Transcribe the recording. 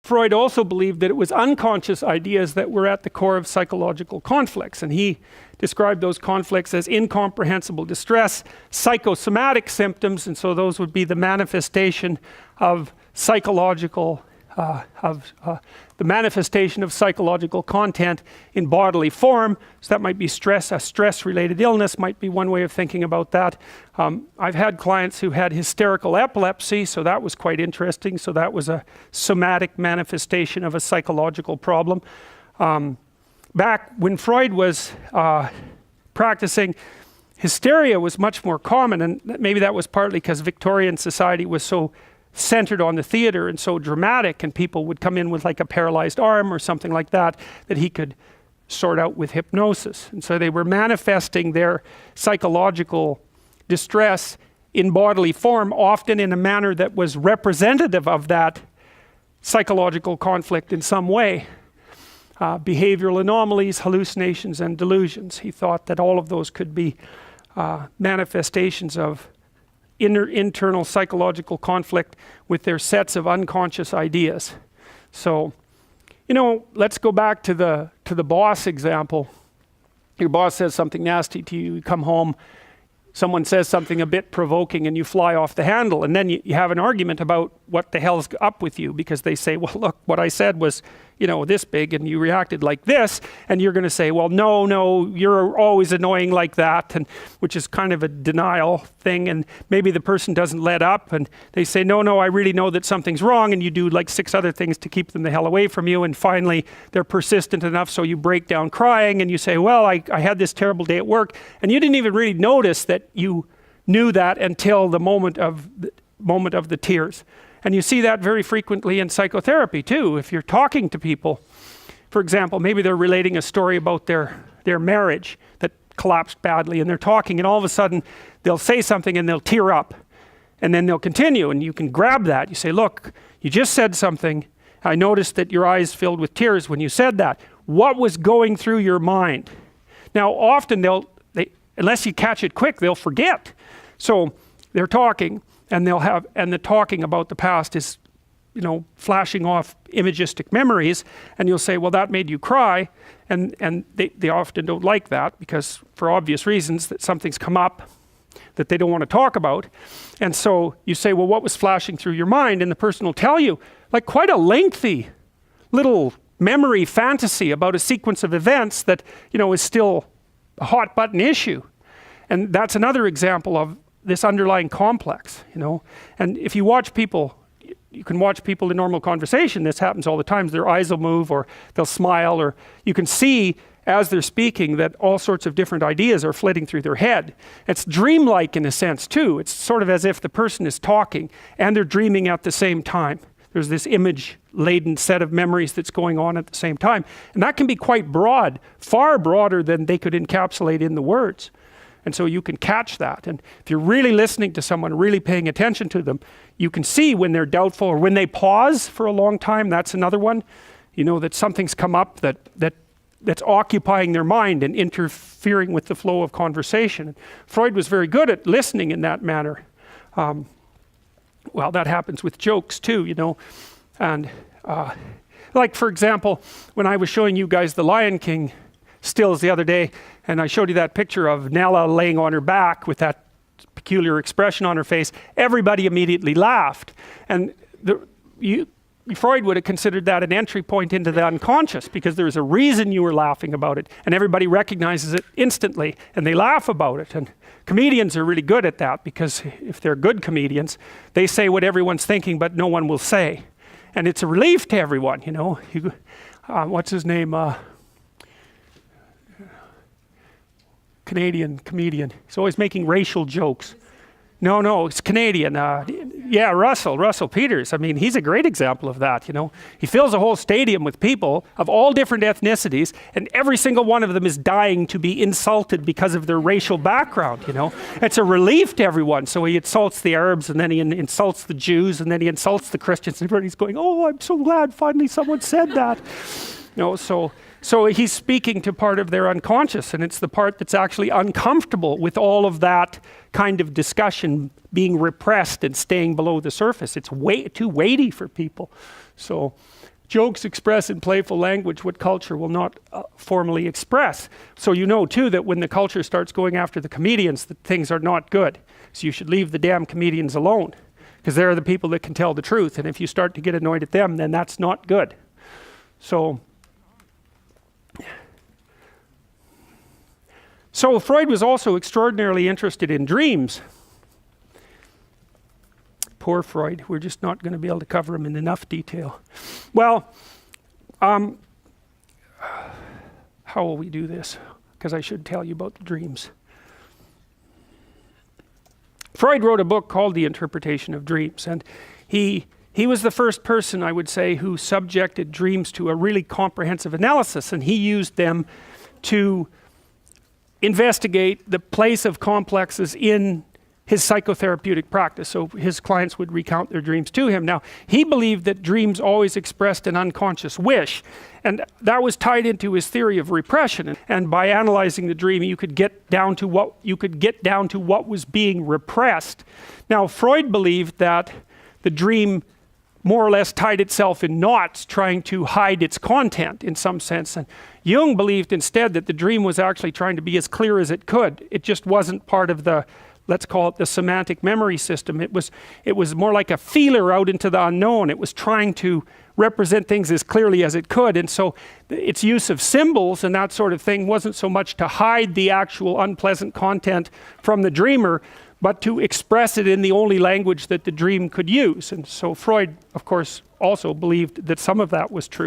Freud also believed that it was unconscious ideas that were at the core of psychological conflicts, and he described those conflicts as incomprehensible distress, psychosomatic symptoms, and so those would be the manifestation of psychological the manifestation of psychological content in bodily form. So that might be stress, a stress-related illness might be one way of thinking about that. I've had clients who had hysterical epilepsy, so that was quite interesting. So that was a somatic manifestation of a psychological problem. Back when Freud was practicing, hysteria was much more common, and maybe that was partly because Victorian society was so centered on the theater and so dramatic, and people would come in with like a paralyzed arm or something like that he could sort out with hypnosis. And so they were manifesting their psychological distress in bodily form, often in a manner that was representative of that psychological conflict in some way. Behavioral anomalies, hallucinations, and delusions. He thought that all of those could be manifestations of internal psychological conflict with their sets of unconscious ideas. So, let's go back to the boss example. Your boss says something nasty to you, you come home, someone says something a bit provoking and you fly off the handle, and then you have an argument about what the hell's up with you, because they say, well, look, what I said was, this big, and you reacted like this, and you're going to say, well, no, you're always annoying like that, and which is kind of a denial thing, and maybe the person doesn't let up, and they say, no, I really know that something's wrong, and you do like 6 other things to keep them the hell away from you, and finally they're persistent enough, so you break down crying, and you say, well, I had this terrible day at work, and you didn't even really notice that you knew that until the moment of the tears. And you see that very frequently in psychotherapy too. If you're talking to people, for example, maybe they're relating a story about their marriage that collapsed badly, and they're talking, and all of a sudden they'll say something and they'll tear up, and then they'll continue, and you can grab that. You say, look, you just said something. I noticed that your eyes filled with tears when you said that. What was going through your mind? Now, often unless you catch it quick, they'll forget. So they're talking, and the talking about the past is, flashing off imagistic memories, and you'll say, well, that made you cry, and they often don't like that, because for obvious reasons, that something's come up that they don't want to talk about. And so you say, well, what was flashing through your mind? And the person will tell you, like, quite a lengthy little memory fantasy about a sequence of events that, is still a hot button issue. And that's another example of this underlying complex, and if you watch people, you can watch people in normal conversation, this happens all the time, their eyes will move, or they'll smile, or you can see as they're speaking that all sorts of different ideas are flitting through their head. It's dreamlike in a sense too. It's sort of as if the person is talking and they're dreaming at the same time. There's this image-laden set of memories that's going on at the same time, and that can be quite broad, far broader than they could encapsulate in the words. And so you can catch that. And if you're really listening to someone, really paying attention to them, you can see when they're doubtful, or when they pause for a long time. That's another one. That something's come up that's occupying their mind and interfering with the flow of conversation. And Freud was very good at listening in that manner. Well, that happens with jokes too, And like, for example, when I was showing you guys the Lion King stills the other day, and I showed you that picture of Nella laying on her back with that peculiar expression on her face, everybody immediately laughed. And Freud would have considered that an entry point into the unconscious, because there's a reason you were laughing about it, and everybody recognizes it instantly, and they laugh about it. And comedians are really good at that, because if they're good comedians, they say what everyone's thinking, but no one will say. And it's a relief to everyone, what's his name? Canadian comedian. He's always making racial jokes. No, it's Canadian. Yeah, Russell Peters. I mean, he's a great example of that, He fills a whole stadium with people of all different ethnicities, and every single one of them is dying to be insulted because of their racial background, It's a relief to everyone. So he insults the Arabs, and then he insults the Jews, and then he insults the Christians, and everybody's going, oh, I'm so glad finally someone said that. So he's speaking to part of their unconscious, and it's the part that's actually uncomfortable with all of that kind of discussion being repressed and staying below the surface. It's too weighty for people. So Jokes express in playful language what culture will not formally express. So you know too that when the culture starts going after the comedians, that things are not good. So you should leave the damn comedians alone, because they're the people that can tell the truth, and if you start to get annoyed at them, then that's not good. So Freud was also extraordinarily interested in dreams. Poor Freud, we're just not going to be able to cover him in enough detail. Well, how will we do this? Because I should tell you about the dreams. Freud wrote a book called The Interpretation of Dreams, and he was the first person, I would say, who subjected dreams to a really comprehensive analysis, and he used them to investigate the place of complexes in his psychotherapeutic practice. So his clients would recount their dreams to him. Now, he believed that dreams always expressed an unconscious wish, and that was tied into his theory of repression. And by analyzing the dream, you could get down to what was being repressed. Now, Freud believed that the dream more or less tied itself in knots, trying to hide its content in some sense. And Jung believed instead that the dream was actually trying to be as clear as it could. It just wasn't part of the, let's call it the semantic memory system. It was more like a feeler out into the unknown. It was trying to represent things as clearly as it could. And so its use of symbols and that sort of thing wasn't so much to hide the actual unpleasant content from the dreamer, but to express it in the only language that the dream could use. And so Freud, of course, also believed that some of that was true.